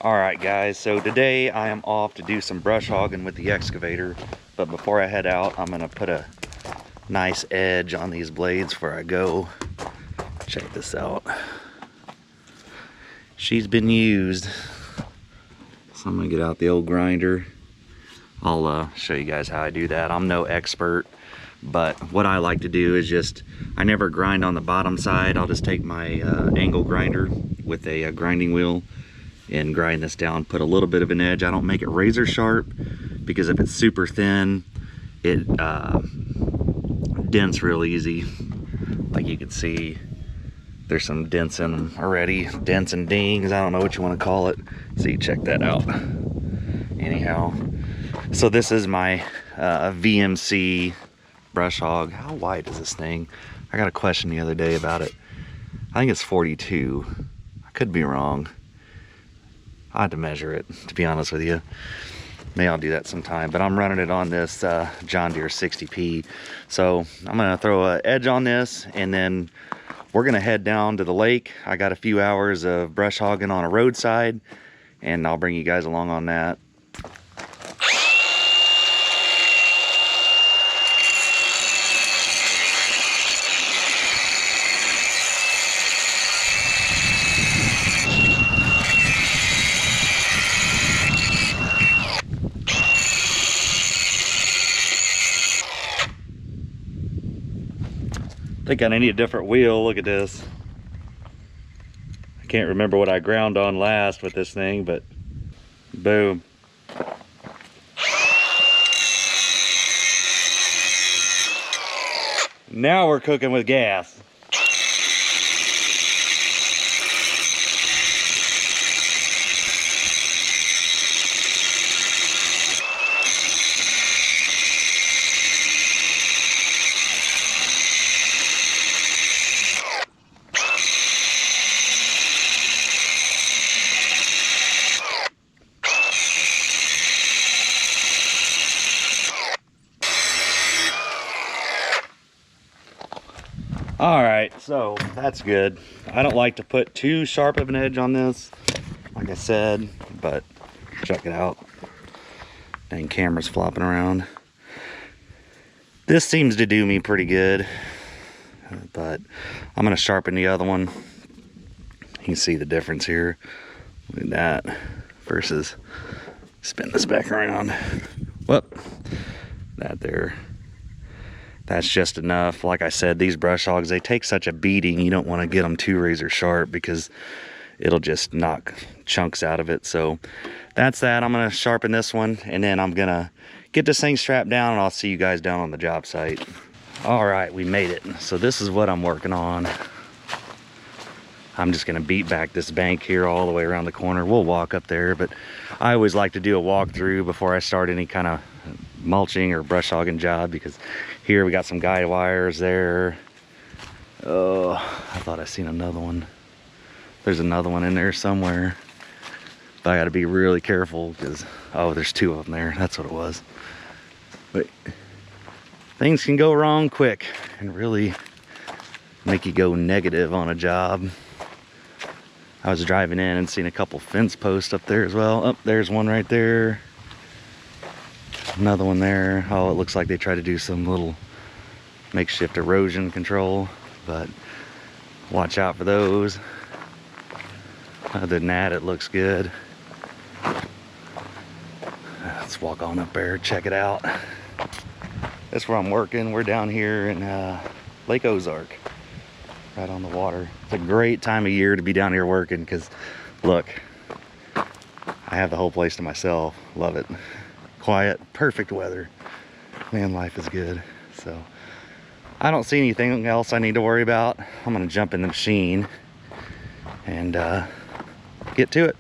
Alright guys, so today I am off to do some brush hogging with the excavator, but before I head out I'm going to put a nice edge on these blades before I go. Check this out. She's been used, so I'm going to get out the old grinder. I'll show you guys how I do that. I'm no expert, but what I like to do is I never grind on the bottom side. I'll just take my angle grinder with a grinding wheel and grind this down, put a little bit of an edge. I don't make it razor sharp because if it's super thin, it dents real easy. Like you can see, there's some dents in them already. Dents and dings, I don't know what you want to call it. See, check that out. Anyhow, so this is my VMC Brush Hog. How wide is this thing? I got a question the other day about it. I think it's 42. I could be wrong. I had to measure it, to be honest with you. Maybe I'll do that sometime, but I'm running it on this John Deere 60P. So I'm gonna throw an edge on this, and then we're gonna head down to the lake. I got a few hours of brush hogging on a roadside, and I'll bring you guys along on that. I think I need a different wheel. Look at this. I can't remember what I ground on last with this thing, but boom. Now we're cooking with gas. All right, so that's good. I don't like to put too sharp of an edge on this, like I said, but check it out. Dang, camera's flopping around. This seems to do me pretty good, but I'm gonna sharpen the other one. You can see the difference here. Look at that versus, spin this back around. Whoop, that there. That's just enough. Like I said, these brush hogs, they take such a beating. You don't want to get them too razor sharp because it'll just knock chunks out of it. So that's that. I'm going to sharpen this one, and then I'm going to get this thing strapped down, and I'll see you guys down on the job site. All right, we made it. So this is what I'm working on. I'm just going to beat back this bank here all the way around the corner. We'll walk up there, but I always like to do a walkthrough before I start any kind of mulching or brush hogging job, because here we got some guide wires there. Oh, I thought I seen another one. There's another one in there somewhere, but I got to be really careful because, oh, there's two of them there. That's what it was. But things can go wrong quick and really make you go negative on a job. I was driving in and seen a couple fence posts up there as well. Oh, there's one right there. Another one there. Oh, it looks like they try to do some little makeshift erosion control, but watch out for those. Other than that, it looks good. Let's walk on up there, check it out. That's where I'm working. We're down here in Lake Ozark, right on the water. It's a great time of year to be down here working because, look, I have the whole place to myself. Love it. Quiet, perfect weather. Man, life is good. So I don't see anything else I need to worry about. I'm gonna jump in the machine and get to it.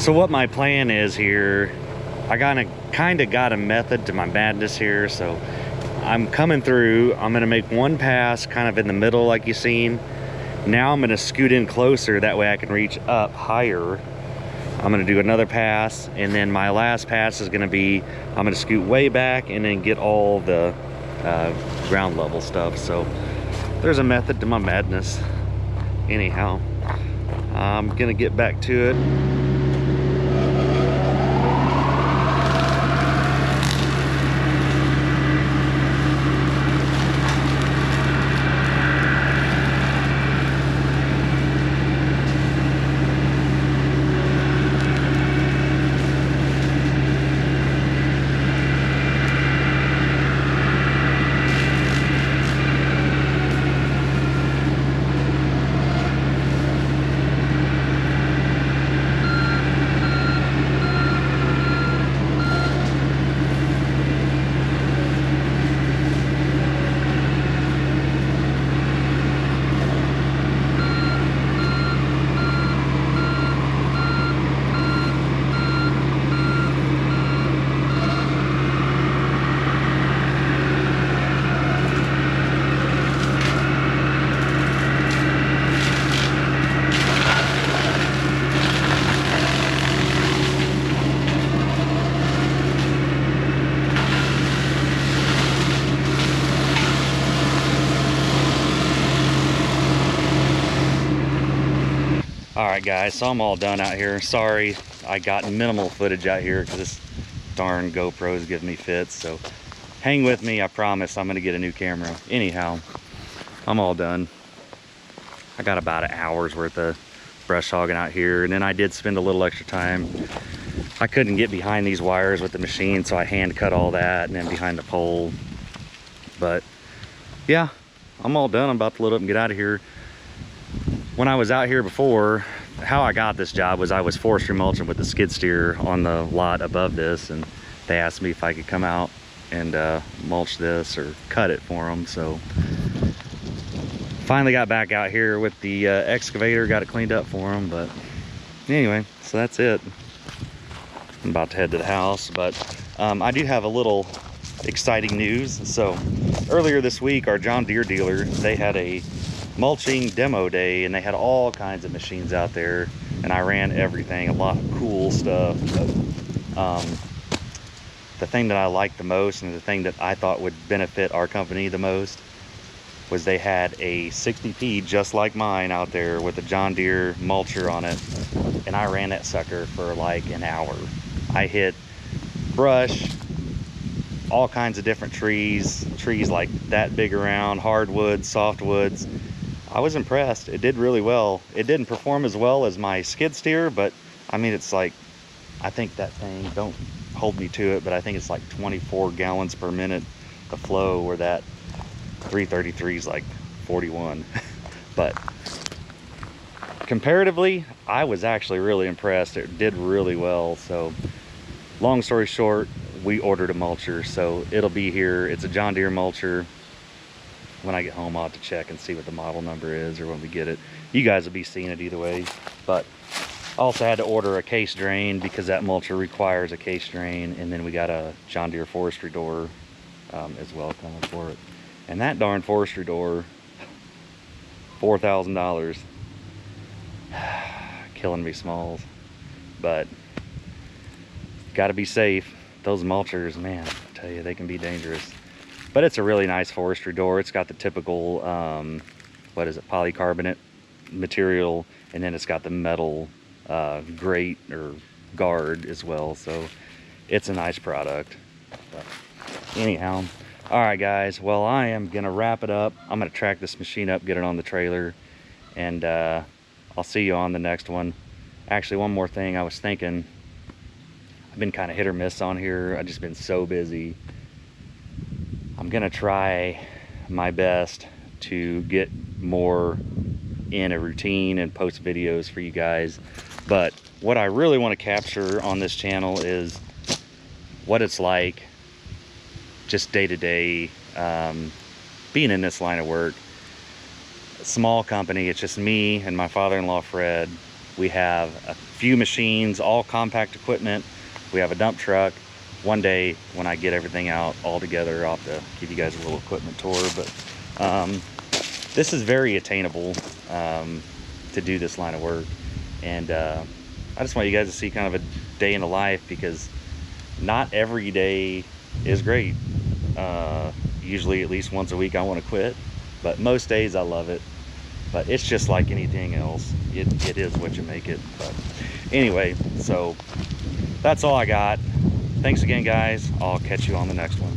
So what my plan is here, I kind of got a method to my madness here. So I'm coming through, I'm gonna make one pass kind of in the middle like you seen. Now I'm gonna scoot in closer, that way I can reach up higher. I'm gonna do another pass, and then my last pass is gonna be, I'm gonna scoot way back and then get all the ground level stuff. So there's a method to my madness. Anyhow, I'm gonna get back to it. Alright guys, so I'm all done out here. Sorry, I got minimal footage out here because this darn GoPro is giving me fits. So hang with me, I promise I'm going to get a new camera. Anyhow, I'm all done. I got about an hour's worth of brush hogging out here, and then I did spend a little extra time. I couldn't get behind these wires with the machine, so I hand cut all that and then behind the pole. But yeah, I'm all done. I'm about to load up and get out of here. When I was out here before, how I got this job was I was forestry mulching with the skid steer on the lot above this, and they asked me if I could come out and mulch this or cut it for them. So finally got back out here with the excavator, got it cleaned up for them. But anyway, so that's it. I'm about to head to the house, but I do have a little exciting news. So earlier this week, our John Deere dealer, they had a mulching demo day, and they had all kinds of machines out there, and I ran everything, a lot of cool stuff. But the thing that I liked the most, and the thing that I thought would benefit our company the most, was they had a 60P just like mine out there with a John Deere mulcher on it, and I ran that sucker for like an hour. I hit brush, all kinds of different trees like that big around, hardwoods, softwoods. I was impressed. It did really well. It didn't perform as well as my skid steer, but I mean, it's like, I think that thing, don't hold me to it, but I think it's like 24 gallons per minute of flow, where that 333 is like 41. But comparatively, I was actually really impressed. It did really well. So long story short, we ordered a mulcher, so it'll be here. It's a John Deere mulcher. When I get home, I'll have to check and see what the model number is, or when we get it. You guys will be seeing it either way. But I also had to order a case drain because that mulcher requires a case drain, and then we got a John Deere forestry door as well coming for it. And that darn forestry door, $4,000. Killing me, Smalls. But got to be safe. Those mulchers, man, I tell you, they can be dangerous. But it's a really nice forestry door. It's got the typical, what is it, polycarbonate material, and then it's got the metal grate or guard as well. So it's a nice product. But anyhow, all right, guys. Well, I am gonna wrap it up. I'm gonna track this machine up, get it on the trailer, and I'll see you on the next one. Actually, one more thing I was thinking. I've been kind of hit or miss on here. I've just been so busy. I'm gonna try my best to get more in a routine and post videos for you guys. But what I really want to capture on this channel is what it's like just day to day being in this line of work. A small company, it's just me and my father-in-law Fred. We have a few machines, all compact equipment. We have a dump truck. One day when I get everything out all together, I'll have to give you guys a little equipment tour, but this is very attainable to do this line of work. And I just want you guys to see kind of a day in the life, because not every day is great. Usually at least once a week I want to quit, but most days I love it. But it's just like anything else, it is what you make it. But anyway, so that's all I got. Thanks again, guys. I'll catch you on the next one.